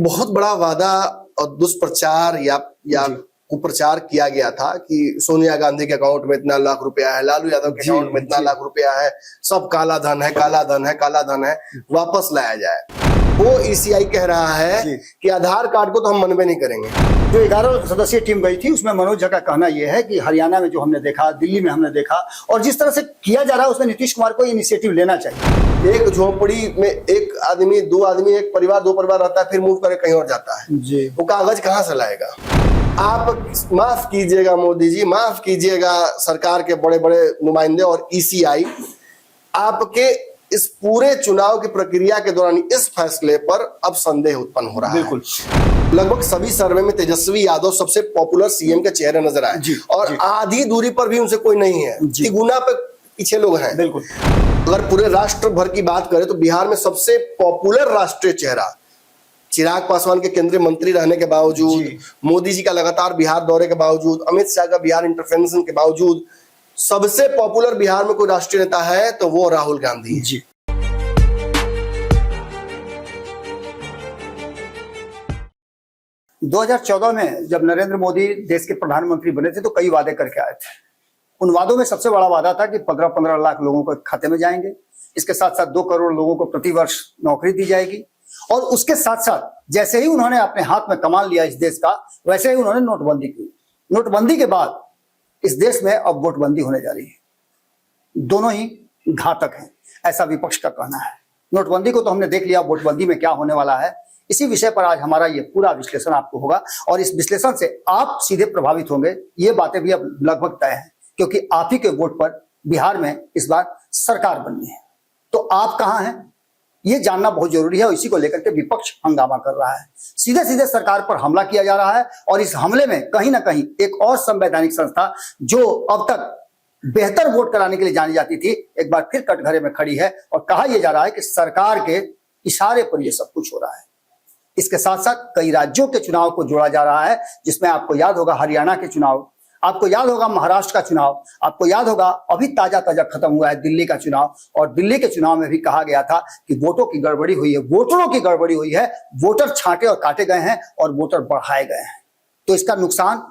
एक बहुत बड़ा वादा और दुष्प्रचार या कुप्रचार किया गया था कि सोनिया गांधी के अकाउंट में इतना लाख रुपया है, लालू यादव के अकाउंट में इतना लाख रुपया है, सब काला धन है, काला धन है, काला धन है, वापस लाया जाए। वो ईसीआई कह रहा है कि आधार कार्ड को तो हम मनवे नहीं करेंगे। जो 11 सदस्यीय टीम गई थी उसमें मनोज झा का कहना यह है कि हरियाणा में जो हमने देखा, दिल्ली में हमने देखा, और जिस तरह से किया जा रहा है उसमें नीतीश कुमार को इनिशिएटिव लेना चाहिए। एक झोपड़ी में एक आदमी, दो आदमी, एक परिवार, दो परिवार रहता है, फिर मूव करके कहीं और जाता है जी। वो कागज कहाँ से लाएगा? आप माफ कीजिएगा मोदी जी, माफ कीजिएगा सरकार के बड़े बड़े नुमाइंदे और ईसीआई, आपके इस पूरे चुनाव की प्रक्रिया के दौरान इस फैसले पर अब संदेह उत्पन्न हो रहा है। बिल्कुल, लगभग सभी सर्वे में तेजस्वी यादव सबसे पॉपुलर सीएम के चेहरे नजर आए और आधी दूरी पर भी उनसे कोई नहीं है, तिगुना पे पीछे लोग हैं। बिल्कुल, अगर पूरे राष्ट्र भर की बात करें तो बिहार में सबसे पॉपुलर राष्ट्रीय चेहरा चिराग पासवान के केंद्रीय मंत्री रहने के बावजूद, मोदी जी का लगातार बिहार दौरे के बावजूद, अमित शाह का बिहार इंटरवेंशन के बावजूद, सबसे पॉपुलर बिहार में कोई राष्ट्रीय नेता है तो वो राहुल गांधी जी। दो 2014 में जब नरेंद्र मोदी देश के प्रधानमंत्री बने थे तो कई वादे करके आए थे। उन वादों में सबसे बड़ा वादा था कि 15-15 लाख लोगों को खाते में जाएंगे, इसके साथ साथ 2 करोड़ लोगों को प्रतिवर्ष नौकरी दी जाएगी, और उसके साथ साथ जैसे ही उन्होंने अपने हाथ में कमान लिया इस देश का, वैसे ही उन्होंने नोटबंदी की। नोटबंदी के बाद इस देश में अब वोटबंदी होने जा रही है। दोनों ही घातक हैं, ऐसा विपक्ष का कहना है। नोटबंदी को तो हमने देख लिया, वोटबंदी में क्या होने वाला है, इसी विषय पर आज हमारा ये पूरा विश्लेषण आपको होगा, और इस विश्लेषण से आप सीधे प्रभावित होंगे। ये बातें भी अब लगभग तय है, क्योंकि आप ही के वोट पर बिहार में इस बार सरकार बननी है। तो आप कहां हैं ये जानना बहुत जरूरी है, और इसी को लेकर के विपक्ष हंगामा कर रहा है। सीधे सीधे सरकार पर हमला किया जा रहा है, और इस हमले में कहीं ना कहीं एक और संवैधानिक संस्था जो अब तक बेहतर वोट कराने के लिए जानी जाती थी, एक बार फिर कटघरे में खड़ी है, और कहा यह जा रहा है कि सरकार के इशारे पर यह सब कुछ हो रहा है। इसके साथ साथ कई राज्यों के चुनाव को जोड़ा जा रहा है, जिसमें आपको याद होगा हरियाणा के चुनाव, आपको याद होगा महाराष्ट्र का चुनाव, आपको याद होगा अभी ताजा खत्म हुआ है दिल्ली का चुनाव, और दिल्ली के चुनाव में भी कहा गया था कि वोटों की गड़बड़ी हुई है, वोटरों की गड़बड़ी हुई है, वोटर छांटे और काटे गए हैं और वोटर बढ़ाए गए हैं। तो इसका नुकसान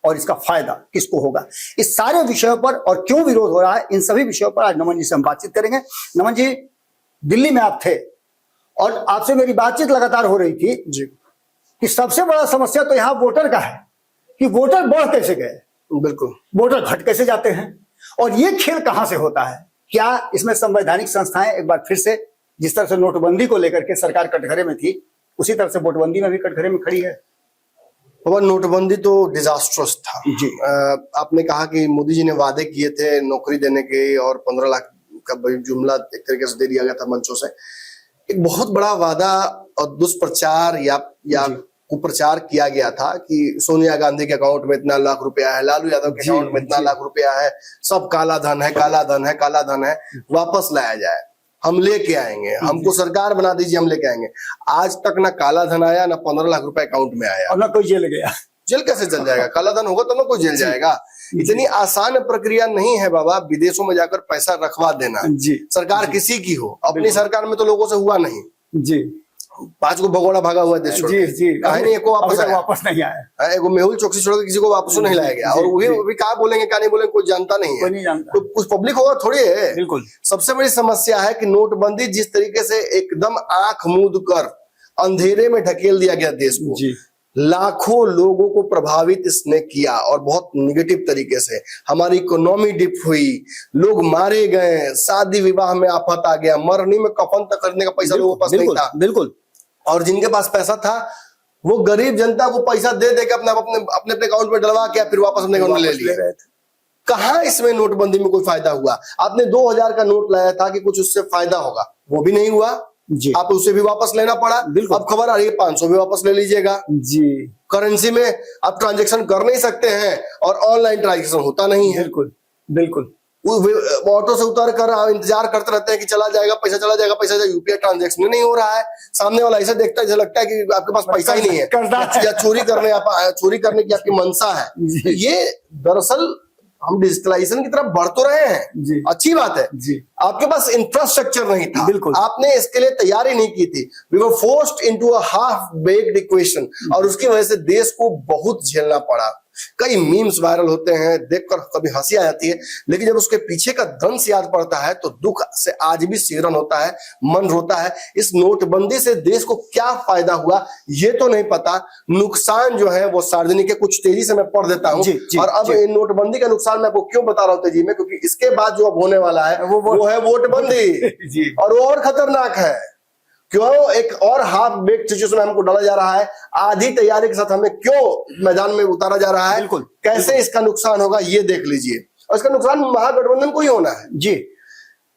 और इसका फायदा किसको होगा, इस सारे विषयों पर, और क्यों विरोध हो रहा है, इन सभी विषयों पर आज नमन जी से हम बातचीत करेंगे। नमन जी, दिल्ली में आप थे और आपसे मेरी बातचीत लगातार हो रही थी जी कि सबसे बड़ा समस्या तो यहाँ वोटर का है कि वोटर बढ़ कैसे गए, बिल्कुल, वोटर घट कैसे जाते हैं, और ये खेल कहां से होता है। क्या इसमें संवैधानिक संस्थाएं एक बार फिर से, जिस तरह से नोटबंदी को लेकर के सरकार कटघरे में थी, उसी तरह से वोटबंदी में भी कटघरे में खड़ी है? और नोटबंदी तो डिजास्ट्रस था जी। आपने कहा कि मोदी जी ने वादे किए थे नौकरी देने के, और 15 लाख का जुमला एक तरीके से दे दिया गया था मंचों से। एक बहुत बड़ा वादा और दुष्प्रचार या कुप्रचार किया गया था कि सोनिया गांधी के अकाउंट में इतना लाख रुपया है, लालू यादव के अकाउंट में इतना लाख रुपया है, सब काला धन है, काला धन है, काला धन है, वापस लाया जाए, हम लेके आएंगे, हमको सरकार बना दीजिए, हम लेके आएंगे। आज तक ना काला धन आया, ना 15 लाख रुपए अकाउंट में आया, और ना कोई जेल गया। जेल कैसे चल जाएगा? काला धन होगा तो ना कोई जेल जाएगा। इतनी आसान प्रक्रिया नहीं है बाबा, विदेशों में जाकर पैसा रखवा देना जी। सरकार किसी की हो, अपनी सरकार में तो लोगों से हुआ नहीं जी। 5 को भगोड़ा भागा हुआ देश छोड़ जी जी, नहीं, एको वापस नहीं आया, एगो मेहुल चौकसी छोड़ के किसी को वापस नहीं लाया गया, और वही क्या बोलेंगे क्या नहीं बोलेंगे कोई जानता नहीं है, नहीं जानता। तो कुछ पब्लिक होगा थोड़ी है। बिल्कुल, सबसे बड़ी समस्या है कि नोटबंदी जिस तरीके से एकदम आंख मूंद कर अंधेरे में ढकेल दिया गया देश को, लाखों लोगों को प्रभावित इसने किया, और बहुत निगेटिव तरीके से। हमारी इकोनॉमी डिप हुई, लोग मारे गए, शादी विवाह में आफत आ गया, मरनी में कफन तक खरीदने का पैसा लोगों के पास नहीं था। बिल्कुल, और जिनके पास पैसा था वो गरीब जनता को पैसा दे दे के अपने अकाउंट में डलवा के फिर वापस अपने अकाउंट में ले लिया। कहाँ इसमें नोटबंदी में कोई फायदा हुआ? आपने 2000 का नोट लाया था कि कुछ उससे फायदा होगा, वो भी नहीं हुआ जी। आप उसे भी वापस लेना पड़ा। अब खबर आ रही है 500 भी वापस ले लीजिएगा जी। करेंसी में आप ट्रांजैक्शन कर नहीं सकते हैं, और ऑनलाइन ट्रांजैक्शन होता नहीं है। बिल्कुल बिल्कुल, ऑटो से उतर कर इंतजार करते रहते हैं कि चला जाएगा पैसा, चला जाएगा पैसा, यूपीआई ट्रांजैक्शन नहीं हो रहा है। सामने वाला ऐसा देखता है, लगता है कि आपके पास पैसा ही नहीं है, या चोरी करने की आपकी मंशा है। ये दरअसल हम डिजिटलाइजेशन की तरफ बढ़ तो रहे हैं जी, अच्छी बात है जी, आपके पास इंफ्रास्ट्रक्चर नहीं था, बिल्कुल, आपने इसके लिए तैयारी नहीं की थी, we were forced into a half baked equation, और उसकी वजह से देश को बहुत झेलना पड़ा। कई मीम्स वायरल होते हैं, देखकर कभी हंसी आ जाती है, लेकिन जब उसके पीछे का दंश याद पड़ता है तो दुख से आज भी सिहरन होता है, मन रोता है। इस नोटबंदी से देश को क्या फायदा हुआ ये तो नहीं पता, नुकसान जो है वो सार्वजनिक है। कुछ तेजी से मैं पढ़ देता हूं। और अब इन नोटबंदी का नुकसान मैं आपको क्यों बता रहा हूं तेजी में, क्योंकि इसके बाद जो अब होने वाला है वो है वोटबंदी, और वो और खतरनाक है। क्यों एक और हाफ बेक्ड सिचुएशन हमको डाला जा रहा है, आधी तैयारी के साथ हमें क्यों मैदान में उतारा जा रहा है, बिल्कुल, कैसे इसका नुकसान होगा ये देख लीजिए। और इसका नुकसान महागठबंधन को ही होना है जी।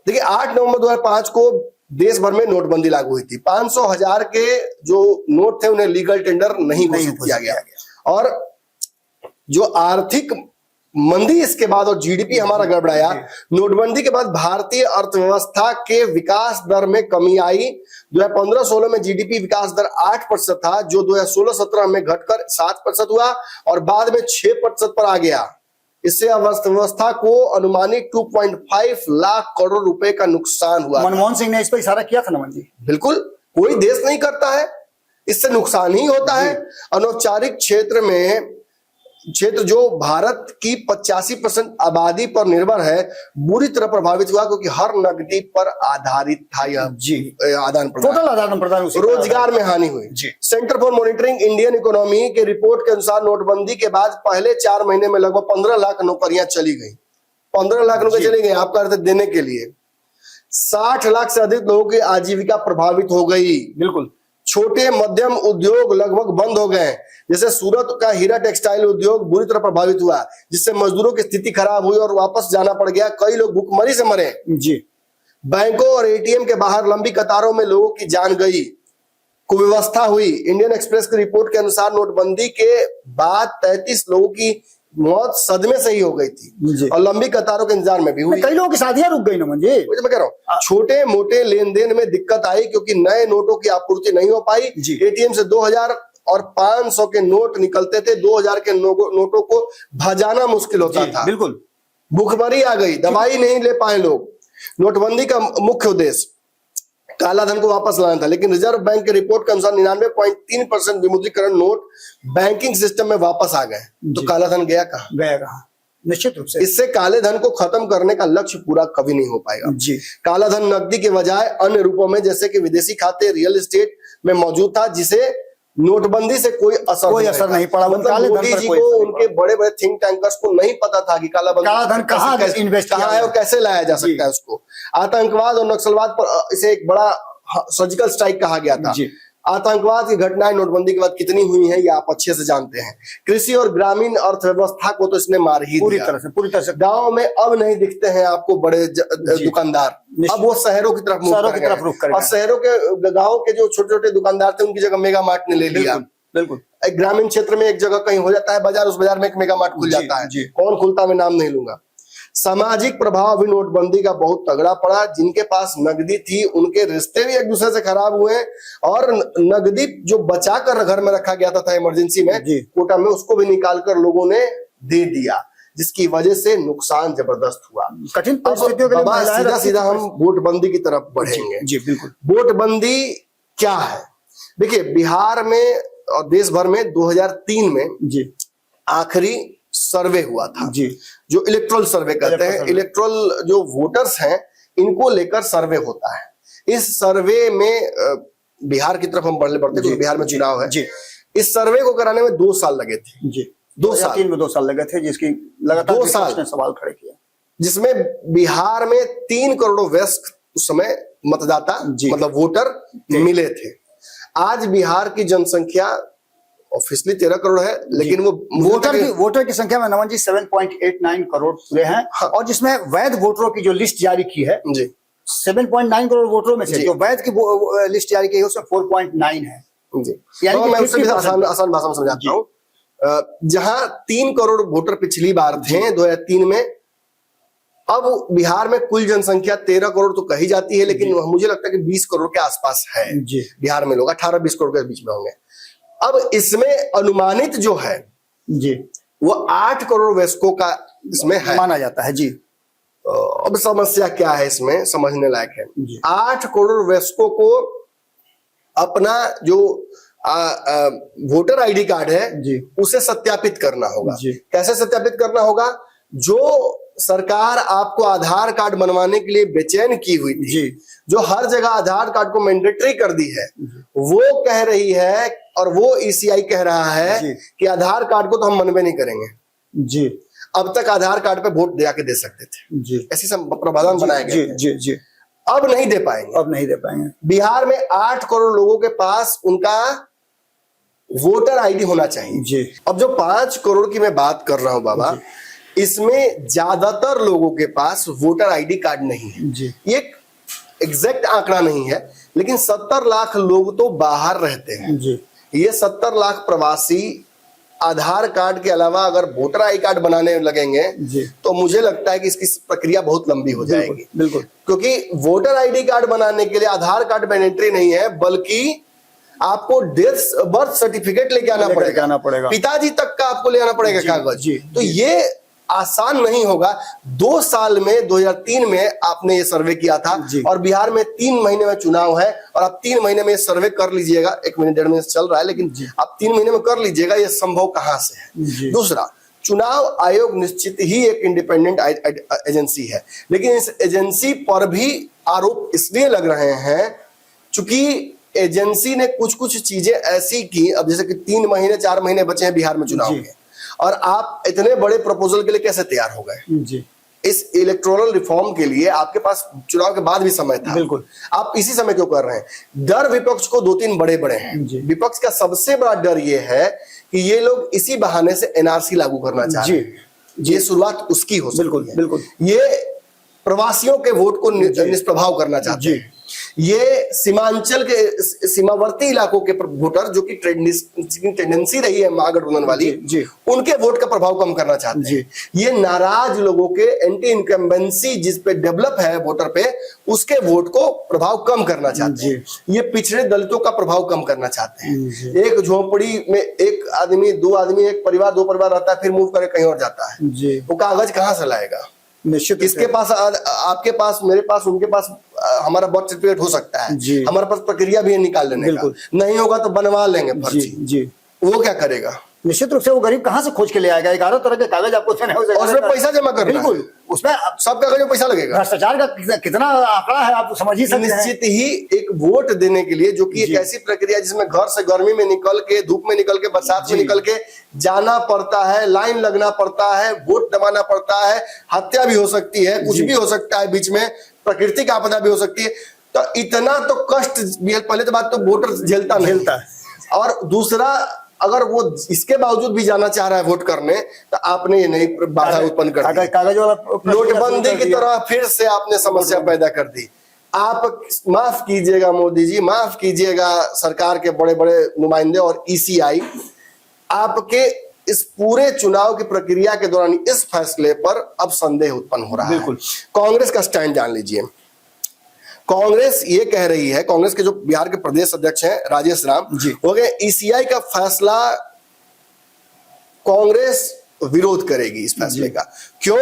देखिए 8 नवंबर 2005 को देश भर में नोटबंदी लागू हुई थी। 500,000 के जो नोट थे उन्हें लीगल टेंडर नहीं घोषित किया गया, और जो आर्थिक मंदी इसके बाद और जीडीपी हमारा गड़बड़ाया। नोटबंदी के बाद भारतीय अर्थव्यवस्था के विकास दर में कमी आई। 2015-16 में जीडीपी विकास दर 8% था, जो 2016-17 में घटकर 7% हुआ और बाद में 6% पर आ गया। इससे अर्थव्यवस्था को अनुमानित 2.5 लाख करोड़ रुपए का नुकसान हुआ। मनमोहन सिंह ने इस पर इशारा किया था नमन जी। बिल्कुल, कोई देश नहीं करता है, इससे नुकसान ही होता है। अनौपचारिक क्षेत्र जो भारत की 85% आबादी पर निर्भर है, बुरी तरह प्रभावित हुआ, क्योंकि हर नकदी पर आधारित था यह जी आदान प्रदान, टोटल आदान प्रदान, रोजगार में हानि हुई। Centre for monitoring Indian economy के रिपोर्ट के अनुसार नोटबंदी के बाद पहले 4 महीने में लगभग 15 लाख नौकरियां चली गई। 15 लाख नौकरी चली गई आपका अर्थ देने के लिए। 60 लाख से अधिक लोगों की आजीविका प्रभावित हो गई। बिल्कुल, छोटे मध्यम उद्योग लगभग बंद हो गए। जैसे सूरत का हीरा टेक्सटाइल उद्योग बुरी तरह प्रभावित हुआ, जिससे मजदूरों की स्थिति खराब हुई और वापस जाना पड़ गया। कई लोग भूखमरी से मरे जी। बैंकों और एटीएम के बाहर लंबी कतारों में लोगों की जान गई, कुव्यवस्था हुई। इंडियन एक्सप्रेस की रिपोर्ट के अनुसार नोटबंदी के बाद 33 लोगों की मौत सदमे से ही हो गई थी, और लंबी कतारों के इंतजार में भी हुई। कई लोगों की शादियां रुक गई नमन जी। मैं कह रहा हूँ छोटे मोटे लेन देन में दिक्कत आई, क्योंकि नए नोटों की आपूर्ति नहीं हो पाई। एटीएम से 2000 और 500 के नोट निकलते थे, 2000 के नोटों को भजाना मुश्किल होता था। बिल्कुल, भूखमरी आ गई, दवाई नहीं ले पाए लोग। नोटबंदी का मुख्य उद्देश्य काला धन को वापस लाना था, लेकिन रिजर्व बैंक की रिपोर्ट के अनुसार 99.3% विमुद्रीकरण नोट बैंकिंग सिस्टम में वापस आ गए। तो काला धन गया कहाँ? निश्चित रूप से इससे काले धन को खत्म करने का लक्ष्य पूरा कभी नहीं हो पाएगा जी। काला धन नकदी के बजाय अन्य रूपों में, जैसे कि विदेशी खाते, रियल एस्टेट में मौजूद था, जिसे नोटबंदी से कोई असर नहीं पड़ा। मतलब मोदी जी को, उनके बड़े बड़े थिंक टैंकर्स को नहीं पता था कि काला धन कहाँ है और कैसे लाया जा सकता है उसको। आतंकवाद और नक्सलवाद पर इसे एक बड़ा सर्जिकल स्ट्राइक कहा गया था। आतंकवाद की घटनाएं नोटबंदी के बाद कितनी हुई हैं ये आप अच्छे से जानते हैं। कृषि और ग्रामीण अर्थव्यवस्था को तो इसने मार ही पूरी तरह से। गांव में अब नहीं दिखते हैं आपको बड़े दुकानदार, अब वो शहरों की तरफ रुख कर गए। और शहरों के, गाँव के जो छोटे छोटे दुकानदार थे उनकी जगह मेगा मार्ट ने ले लिया। बिल्कुल, एक ग्रामीण क्षेत्र में एक जगह कहीं हो जाता है बाजार, उस बाजार में एक मेगा मार्ट खुल जाता है। कौन खुलता है मैं नाम नहीं लूंगा। सामाजिक प्रभाव भी नोटबंदी का बहुत तगड़ा पड़ा। जिनके पास नकदी थी उनके रिश्ते भी एक दूसरे से खराब हुए, और नकदी जो बचा कर घर में रखा गया था इमरजेंसी में, कोटा में, उसको भी निकाल कर लोगों ने दे दिया, जिसकी वजह से नुकसान जबरदस्त हुआ। कठिन परिस्थितियों के लिए सीधा हम वोटबंदी की तरफ बढ़ेंगे। जी बिल्कुल। वोटबंदी क्या है? देखिए बिहार में और देश भर में 2003 में आखिरी सर्वे हुआ था, जो इलेक्ट्रल सर्वे कहते हैं। इलेक्ट्रल जो वोटर्स हैं इनको लेकर सर्वे होता है। इस सर्वे में बिहार की तरफ हम बढ़ते क्योंकि बिहार में चुनाव है। इस सर्वे को कराने में 2 साल लगे थे। 2 साल लगे थे, जिसकी लगातार 2 साल सवाल खड़े किया, जिसमें बिहार में 3 करोड़ वयस्क उस समय मतदाता मतलब वोटर मिले थे। आज बिहार की जनसंख्या ऑफिशियली 13 करोड़ है, लेकिन वो वोटर की संख्या में नमन जी 7.89 करोड़ पूरे हैं। हाँ। और जिसमें वैध वोटरों की जो लिस्ट जारी की है 7.9 करोड़ वोटरों में से जो वैध की लिस्ट जारी की है उसमें 4.9 है। यानी तो मैं उससे भी आसान भाषा में समझाता हूँ। जहां 3 करोड़ वोटर पिछली बार थे 2003 में, अब बिहार में कुल जनसंख्या 13 करोड़ तो कही जाती है, लेकिन मुझे लगता है कि 20 करोड़ के आसपास है बिहार में लोग, 18-20 करोड़ के बीच में होंगे। अब इसमें अनुमानित जो है वो 8 करोड़ वयस्कों का इसमें है, माना जाता है जी। अब समस्या क्या है इसमें, समझने लायक है। जी। 8 करोड़ वयस्कों को अपना जो वोटर आईडी कार्ड है जी। उसे सत्यापित करना होगा। जी। कैसे सत्यापित करना होगा? जो सरकार आपको आधार कार्ड बनवाने के लिए बेचैन की हुई थी जी, जो हर जगह आधार कार्ड को मैंडेटरी कर दी है, वो कह रही है और वो ईसीआई कह रहा है जी। कि आधार कार्ड को तो हम मनवे नहीं करेंगे। जी। अब तक आधार कार्ड पे वोट जाके दे सकते थे, जी। ऐसी प्रावधान बनाए गए। जी जी जी। अब नहीं दे पाएंगे। अब नहीं दे पाएंगे। बिहार में 8 करोड़ लोगों के पास उनका वोटर आईडी होना चाहिए। जी। अब जो 5 करोड़ की मैं बात कर रहा हूं बाबा, इसमें ज्यादातर लोगों के पास वोटर आईडी कार्ड नहीं है। जी। ये एग्जैक्ट आंकड़ा नहीं है, लेकिन 70 लाख लोग तो बाहर रहते हैं। जी। ये 70 लाख प्रवासी आधार कार्ड के अलावा अगर वोटर आई कार्ड बनाने लगेंगे जी। तो मुझे लगता है कि इसकी प्रक्रिया बहुत लंबी हो जाएगी। बिल्कुल। क्योंकि वोटर आईडी कार्ड बनाने के लिए आधार कार्ड मैंडेटरी नहीं है, बल्कि आपको बर्थ सर्टिफिकेट लेके आना पड़ेगा। पिताजी तक का आपको ले आना पड़ेगा कागज। तो ये आसान नहीं होगा। 2 साल में 2003 में आपने ये सर्वे किया था और बिहार में 3 महीने में चुनाव है और आप 3 महीने में सर्वे कर लीजिएगा। 1 महीने 1.5 महीने चल रहा है, लेकिन आप 3 महीने में कर लीजिएगा। ये संभव कहां से है? दूसरा, चुनाव आयोग निश्चित ही एक इंडिपेंडेंट एजेंसी है, लेकिन इस एजेंसी पर भी आरोप इसलिए लग रहे हैं चूंकि एजेंसी ने कुछ चीजें ऐसी की। अब जैसे कि 3 महीने 4 महीने बचे हैं बिहार में चुनाव के, और आप इतने बड़े प्रपोजल के लिए कैसे तैयार हो गए? जी। इस इलेक्टोरल रिफॉर्म के लिए आपके पास चुनाव के बाद भी समय था। बिल्कुल। आप इसी समय क्यों कर रहे हैं? डर विपक्ष को 2-3 बड़े हैं। विपक्ष का सबसे बड़ा डर ये है कि ये लोग इसी बहाने से एनआरसी लागू करना चाह रहे हैं। ये शुरुआत उसकी हो सकती है। बिल्कुल। ये प्रवासियों के वोट को निष्प्रभाव करना चाहते हैं। ये सीमांचल के सीमावर्ती इलाकों के वोटर जो कि टेंडेंसी रही है महागठबंधन वाली, उनके वोट का प्रभाव कम करना चाहते हैं। ये नाराज लोगों के एंटी इनकम्बेंसी जिस पे डेवलप है वोटर पे, उसके वोट को प्रभाव कम करना चाहते हैं। ये पिछड़े दलितों का प्रभाव कम करना चाहते हैं। एक झोपड़ी में 1 आदमी 2 आदमी, एक परिवार 2 परिवार रहता है, फिर मूव करके कहीं और जाता है। वो कागज कहां से लाएगा? निश्चित। किसके पास? आपके पास, मेरे पास, उनके पास हमारा बर्थ सर्टिफिकेट हो सकता है। हमारे पास प्रक्रिया भी है निकाल लेने का। नहीं होगा तो बनवा लेंगे फर्जी। जी। वो क्या करेगा? निश्चित रूप से वो गरीब कहां से खोज के ले आएगा? 11 तरह के कागज आपको उसमें पैसा जमा करना। बिल्कुल। उसमें सब कागज में पैसा लगेगा। भ्रष्टाचार का कितना आंकड़ा है आप समझ ही सकते हैं। निश्चित ही एक वोट देने के लिए, जो कि एक ऐसी प्रक्रिया जिसमें घर से गर्मी में निकल के, धूप में निकल के, बरसात में निकल के जाना पड़ता है, लाइन लगना पड़ता है, वोट दबाना पड़ता है, हत्या भी हो सकती है, कुछ भी हो सकता है, बीच में प्राकृतिक आपदा भी हो सकती है। तो इतना तो कष्ट, पहले तो बात तो वोटर झेलता है, और दूसरा अगर वो इसके बावजूद भी जाना चाह रहा है वोट करने, तो आपने ये नहीं बाधा उत्पन्न कर दी। कागज वाला नोटबंदी की तरह फिर से आपने समस्या पैदा कर दी। आप माफ कीजिएगा मोदी जी, माफ कीजिएगा सरकार के बड़े बड़े नुमाइंदे और ईसीआई, आपके इस पूरे चुनाव की प्रक्रिया के दौरान इस फैसले पर अब संदेह उत्पन्न हो रहा है। कांग्रेस का स्टैंड जान लीजिए। कांग्रेस ये कह रही है, कांग्रेस के जो बिहार के प्रदेश अध्यक्ष हैं राजेश राम, वो कहे ईसीआई का फैसला कांग्रेस विरोध करेगी इस फैसले का। क्यों?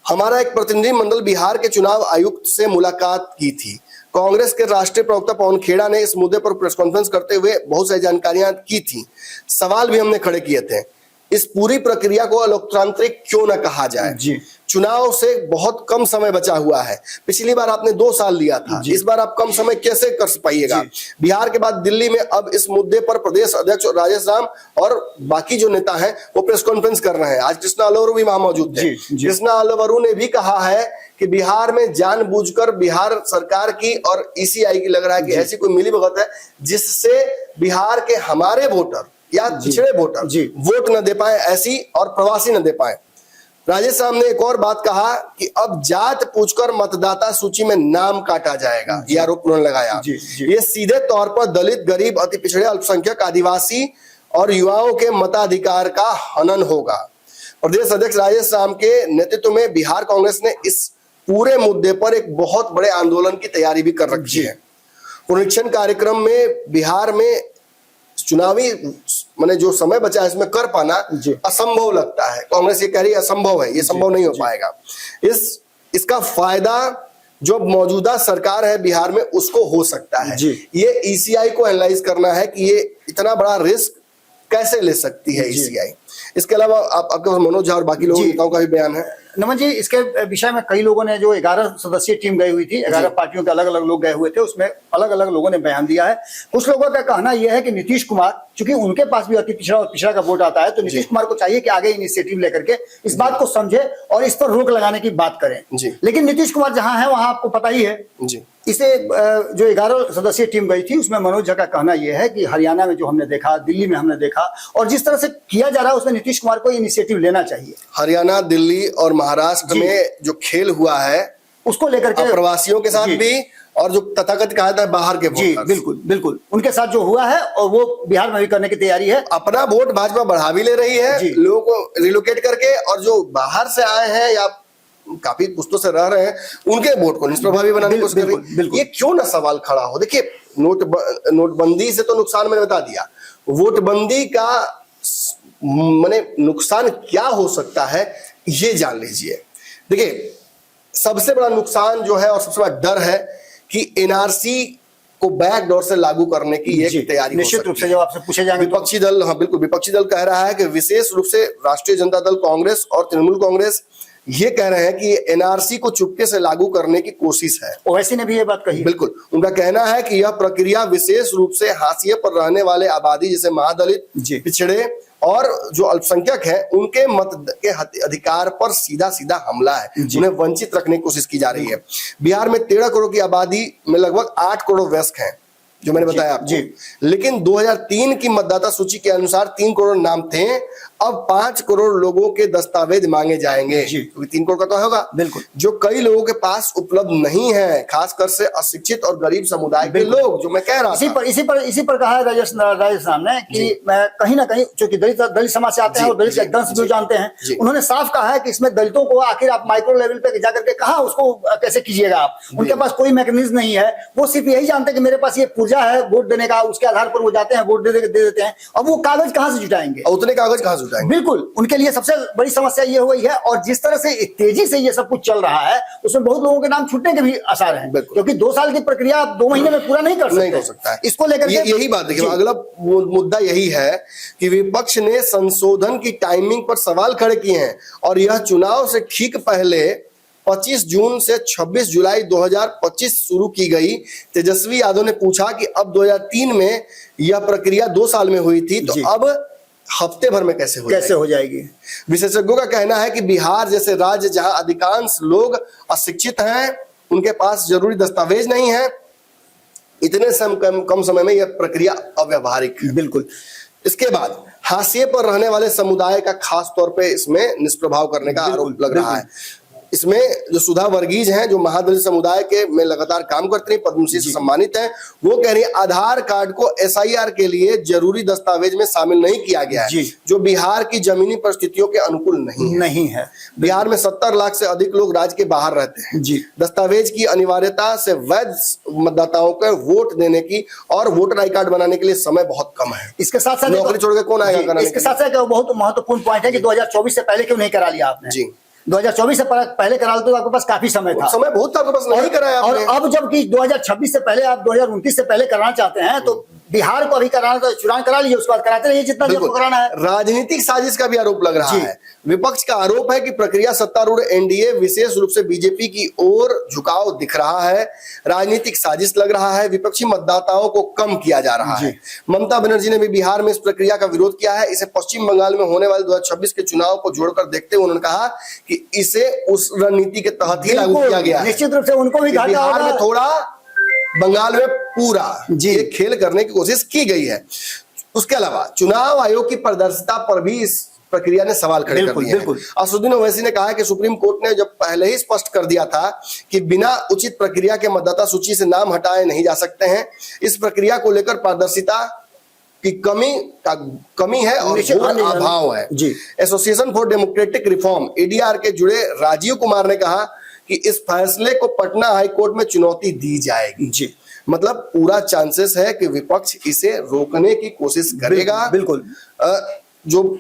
हमारा एक प्रतिनिधि मंडल बिहार के चुनाव आयुक्त से मुलाकात की थी। कांग्रेस के राष्ट्रीय प्रवक्ता पवन खेड़ा ने इस मुद्दे पर प्रेस कॉन्फ्रेंस करते हुए बहुत सारी जानकारियां की थी। सवाल भी हमने खड़े किए थे, इस पूरी प्रक्रिया को लोकतांत्रिक क्यों न कहा जाए? चुनाव से बहुत कम समय बचा हुआ है। पिछली बार आपने 2 साल लिया था, इस बार आप कम समय कैसे कर पाइएगा? बिहार के बाद दिल्ली में अब इस मुद्दे पर प्रदेश अध्यक्ष राजेश राम और बाकी जो नेता हैं वो प्रेस कॉन्फ्रेंस कर रहे हैं। आज कृष्णा अल्लवरू भी वहां मौजूद थे। कृष्णा अल्लवरू ने भी कहा है कि बिहार में जानबूझकर बिहार सरकार की और ईसीआई की लग रहा है कि ऐसी कोई मिलीभगत है जिससे बिहार के हमारे वोटर या पिछड़े वोटर वोट न दे पाए, ऐसी, और प्रवासी न दे पाए। राजेश राम ने एक और बात कहा कि अब जात पूछकर मतदाता सूची में नाम काटा जाएगा, यह आरोप उन्होंने लगाया। ये सीधे तौर पर दलित, गरीब, अति पिछड़े, अल्पसंख्यक, आदिवासी और युवाओं के मताधिकार का हनन होगा। प्रदेश अध्यक्ष राजेश राम के नेतृत्व में बिहार कांग्रेस ने इस पूरे मुद्दे पर एक बहुत बड़े आंदोलन की तैयारी भी कर रखी है। पुनरीक्षण कार्यक्रम में बिहार में चुनावी मैंने जो समय बचा है इसमें कर पाना असंभव लगता है। कांग्रेस ये कह रही है असंभव है, ये संभव नहीं हो पाएगा। इसका फायदा जो मौजूदा सरकार है बिहार में उसको हो सकता है। ये ईसीआई को एनालाइज करना है कि ये इतना बड़ा रिस्क कैसे ले सकती है ईसीआई। इसके अलावा आपके मनोज झा और बाकी लोगों नेताओं का भी बयान है। नमन जी, इसके विषय में कई लोगों ने, जो 11 सदस्यीय टीम गई हुई थी, 11 पार्टियों के अलग अलग लोग गए हुए थे, उसमें अलग अलग लोगों ने बयान दिया है। कुछ लोगों का कहना यह है कि नीतीश कुमार, चूंकि उनके पास भी अति पिछड़ा और पिछड़ा का वोट आता है, तो नीतीश कुमार को चाहिए कि आगे इनिशिएटिव लेकर के इस बात को समझे और इस पर रोक लगाने की बात करें। लेकिन नीतीश कुमार जहां है वहां आपको पता ही है, इसे जो 11 सदस्यीय टीम गई थी उसमें मनोज झा का कहना यह है कि हरियाणा में जो हमने देखा, दिल्ली में हमने देखा, और जिस तरह से किया जा रहा है उसमें नीतीश कुमार को इनिशिएटिव लेना चाहिए। हरियाणा, दिल्ली और महाराष्ट्र में जो खेल हुआ है उसको लेकर के प्रवासियों के साथ भी, और जो तथाकथित कहा जाता है बाहर के वोट, बिल्कुल उनके साथ जो हुआ है और वो बिहार में भी करने की तैयारी है। अपना वोट भाजपा बढ़ा भी ले रही है लोगों को रिलोकेट करके, और जो बाहर से आए हैं या काफी पुस्तों से रह रहे हैं उनके वोट को निष्प्रभावी बनाने की कोशिश कर रही है। ये क्यों ना सवाल खड़ा हो। देखिए, नोटबंदी से तो नुकसान मैंने बता दिया, वोटबंदी का माने नुकसान क्या हो सकता है ये जान लीजिए। देखिए, सबसे बड़ा नुकसान जो है और सबसे बड़ा डर है कि एनआरसी को बैकडोर से लागू करने की एक तैयारी निश्चित रूप से जब आपसे पूछे जाएंगे। विपक्षी दल, हाँ बिल्कुल, विपक्षी दल कह रहा है कि विशेष रूप से राष्ट्रीय जनता दल कांग्रेस और तृणमूल कांग्रेस ये कह रहे हैं कि एनआरसी को चुपके से लागू करने की कोशिश है। ओवैसी ने भी ये बात कही। बिल्कुल, उनका कहना है कि यह प्रक्रिया विशेष रूप से हाशिए पर रहने वाले आबादी जैसे महादलित, पिछड़े और जो अल्पसंख्यक है उनके मत के अधिकार पर सीधा सीधा हमला है, उन्हें वंचित रखने की कोशिश की जा रही है। बिहार में 13 करोड़ की आबादी में लगभग 8 करोड़ वयस्क हैं, जो मैंने बताया आपको। लेकिन 2003 की मतदाता सूची के अनुसार 3 करोड़ नाम थे, अब 5 करोड़ लोगों के दस्तावेज मांगे जाएंगे, क्योंकि 3 करोड़ का तो होगा बिल्कुल, जो कई लोगों के पास उपलब्ध नहीं है, खासकर से अशिक्षित और गरीब समुदाय के लोग, जो मैं कह रहा था। इसी पर कहा है राजेश साहब ने कि मैं कहीं ना कहीं, चूंकि दलित समाज से आते हैं और दलित एकदम से जानते हैं, उन्होंने साफ कहा है कि इसमें दलितों को आखिर आप माइक्रो लेवल पे जाकर के कहा उसको कैसे कीजिएगा आप, उनके पास कोई मैकेनिज्म नहीं है। वो सिर्फ यही जानते हैं कि मेरे पास ये पूर्जा है वोट देने का, उसके आधार पर वो जाते हैं वोट दे देते हैं। अब वो कागज कहां से जुटाएंगे, उतने कागज कहां से जुटाएंगे? बिल्कुल, उनके लिए सबसे बड़ी समस्या ये हुई है। और जिस तरह से तेजी से ये सब कुछ चल रहा है उसमें बहुत लोगों के नाम छूटने के भी आसार हैं, क्योंकि 2 साल की प्रक्रिया आप 2 महीने में पूरा नहीं कर सकते है। इसको लेकर यही बात देखिए, अगला मुद्दा यही है कि विपक्ष ने संशोधन की टाइमिंग पर सवाल खड़े किए हैं, और यह चुनाव से ठीक पहले 25 जून से 26 जुलाई 2025 शुरू की गई। तेजस्वी यादव ने पूछा कि अब 2003 में यह प्रक्रिया 2 साल में हुई थी, तो अब हफ्ते भर में कैसे हो जाएगी? विशेषज्ञों का कहना है कि बिहार जैसे राज्य जहां अधिकांश लोग अशिक्षित हैं, उनके पास जरूरी दस्तावेज नहीं है, इतने कम समय में यह प्रक्रिया अव्यावहारिक है। बिल्कुल। इसके बाद हाशिए पर रहने वाले समुदाय का खास तौर पे इसमें निष्प्रभाव करने का आरोप लग रहा है। इसमें जो सुधा वर्गीज हैं, जो महादलित समुदाय के में लगातार काम करती हैं, पद्मश्री से सम्मानित हैं, वो कह रही है आधार कार्ड को एसआईआर के लिए जरूरी दस्तावेज में शामिल नहीं किया गया है, जो बिहार की जमीनी परिस्थितियों के अनुकूल नहीं है। बिहार में 70 लाख से अधिक लोग राज्य के बाहर रहते हैं। दस्तावेज की अनिवार्यता से वैध मतदाताओं को वोट देने की और वोटर आई कार्ड बनाने के लिए समय बहुत कम है। इसके साथ साथ नौकरी छोड़ के कौन आएगा? इसके साथ साथ बहुत महत्वपूर्ण पॉइंट है कि 2024 से पहले क्यों नहीं करा लिया आपने? 2024 से पहले करा लो तो आपके पास काफी समय था, बहुत था आपके पास, नहीं कराया आपने। और अब जबकि 2026 से पहले आप 2029 से पहले कराना चाहते हैं, तो बिहार को अभी कराना तो चुनाव करा लीजिए, उसके बाद कराते रहिए जितना जब कराना है। राजनीतिक साजिश का भी आरोप लग रहा है। विपक्ष का आरोप है कि प्रक्रिया सत्तारूढ़ एनडीए विशेष रूप से बीजेपी की ओर झुकाव दिख रहा है, राजनीतिक साजिश लग रहा है, विपक्षी मतदाताओं को कम किया जा रहा है। ममता बनर्जी ने भी बिहार में इस प्रक्रिया का विरोध किया है। इसे पश्चिम बंगाल में होने वाले 2026 के चुनाव को जोड़कर देखते हुए उन्होंने कहा कि इसे उस रणनीति के तहत ही लागू किया गया है। निश्चित रूप से उनको भी बिहार में थोड़ा, बंगाल में पूरा ये खेल करने की कोशिश की गई है। उसके अलावा चुनाव आयोग की पारदर्शिता पर भी इस प्रक्रिया ने सवाल खड़े कर दिए हैं। असदुद्दीन ओवैसी ने कहा कि सुप्रीम कोर्ट ने जब पहले ही स्पष्ट कर दिया था कि बिना उचित प्रक्रिया के मतदाता सूची से नाम हटाए नहीं जा सकते हैं। इस प्रक्रिया को लेकर पारदर्शिता की कमी है और अभाव है। Association for democratic reform ADR के जुड़े राजीव कुमार ने कहा कि इस फैसले को पटना हाई कोर्ट में चुनौती दी जाएगी। मतलब पूरा चांसेस है कि विपक्ष इसे रोकने की कोशिश करेगा। बिल्कुल। जो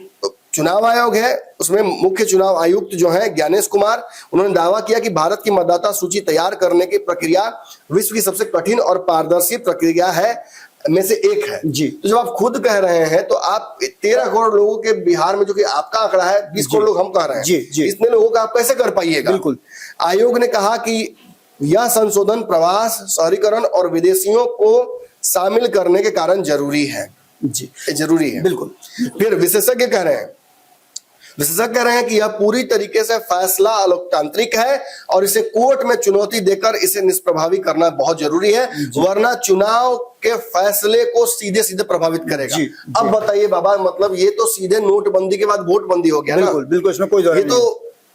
चुनाव आयोग है उसमें मुख्य चुनाव आयुक्त जो है ज्ञानेश कुमार, उन्होंने दावा किया कि भारत की मतदाता सूची तैयार करने की प्रक्रिया विश्व की सबसे कठिन और पारदर्शी प्रक्रिया है में से एक है जी। तो जब आप खुद कह रहे हैं तो आप 13 करोड़ लोगों के बिहार में, जो कि आपका आंकड़ा है 20 करोड़ लोग हम कह रहे हैं जी, जी। इतने लोगों का आप कैसे कर पाइएगा? बिल्कुल। आयोग ने कहा कि यह संशोधन प्रवास, शहरीकरण और विदेशियों को शामिल करने के कारण जरूरी है जी, जरूरी है। बिल्कुल। फिर विशेषज्ञ कह रहे हैं कि यह पूरी तरीके से फैसला अलोकतांत्रिक है और इसे कोर्ट में चुनौती देकर इसे निष्प्रभावी करना बहुत जरूरी है, वरना चुनाव के फैसले को सीधे सीधे प्रभावित करेगा। जी, अब बताइए बाबा, मतलब ये तो सीधे नोटबंदी के बाद वोटबंदी हो गया ना। बिल्कुल बिल्कुल, इसमें कोई ये तो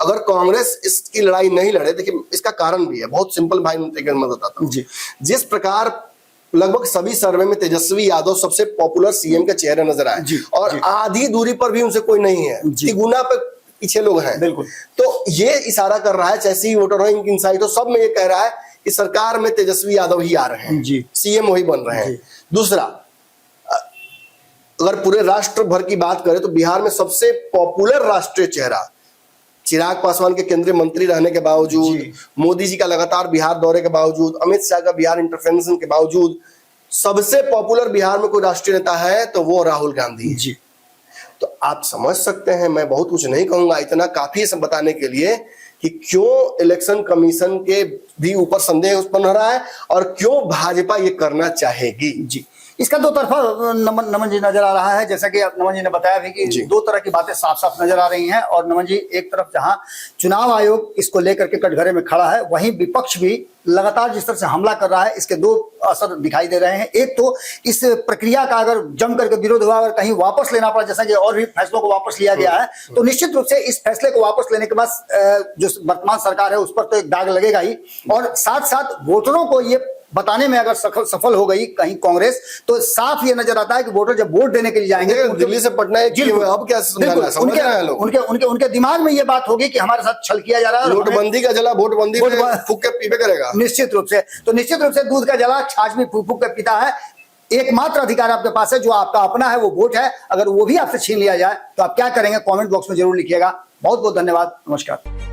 अगर कांग्रेस इसकी लड़ाई नहीं लड़े, देखिए इसका कारण भी है, बहुत सिंपल भाई मैं बताता हूँ। जिस प्रकार लगभग सभी सर्वे में तेजस्वी यादव सबसे पॉपुलर सीएम के चेहरे नजर आए और आधी दूरी पर भी उनसे कोई नहीं है, तिगुना पे पीछे लोग हैं। बिल्कुल। तो ये इशारा कर रहा है, जैसे ही वोटर हो इनसाइट हो, सब में ये कह रहा है कि सरकार में तेजस्वी यादव ही आ रहे हैं, सीएम वही बन रहे हैं। दूसरा, अगर पूरे राष्ट्र भर की बात करें तो बिहार में सबसे पॉपुलर राष्ट्रीय चेहरा चिराग पासवान के केंद्रीय मंत्री रहने के बावजूद, मोदी जी का लगातार बिहार दौरे के बावजूद, अमित शाह का बिहार इंटरवेंशन के बावजूद, सबसे पॉपुलर बिहार में कोई राष्ट्रीय नेता है तो वो राहुल गांधी जी। तो आप समझ सकते हैं, मैं बहुत कुछ नहीं कहूंगा, इतना काफी है बताने के लिए कि क्यों इलेक्शन कमीशन के भी ऊपर संदेह उत्पन्न हो रहा है और क्यों भाजपा ये करना चाहेगी। जी, इसका दो तरफा नमन जी नजर आ रहा है, जैसा कि नमन जी ने बताया भी कि दो तरह की बातें साफ साफ नजर आ रही हैं। और नमन जी, एक तरफ जहां चुनाव आयोग इसको लेकर के कटघरे में खड़ा है, वहीं विपक्ष भी लगातार जिस तरह से हमला कर रहा है, इसके दो असर दिखाई दे रहे हैं। एक तो इस प्रक्रिया का अगर जम करके विरोध हुआ, अगर कहीं वापस लेना पड़ा, जैसा कि और भी फैसलों को वापस लिया गया है, तो निश्चित रूप से इस फैसले को वापस लेने के बाद जो वर्तमान सरकार है उस पर तो एक दाग लगेगा ही, और साथ साथ वोटरों को ये बताने में अगर सफल हो गई कहीं कांग्रेस, तो साफ ये नजर आता है कि वोटर जब वोट देने के लिए जाएंगे तो दिल्ली से पटना अब क्या उनके दिमाग में ये बात होगी कि हमारे साथ छल किया जा रहा है, नोटबंदी का जला वोटबंदी फूक के पीपे करेगा। निश्चित रूप से, तो निश्चित रूप से दूध का जला छाछ भी फूक फूक के पीता है। एकमात्र अधिकार आपके पास है जो आपका अपना है, वो वोट है। अगर वो भी आपसे छीन लिया जाए तो आप क्या करेंगे, कमेंट बॉक्स में जरूर लिखिएगा। बहुत बहुत धन्यवाद, नमस्कार।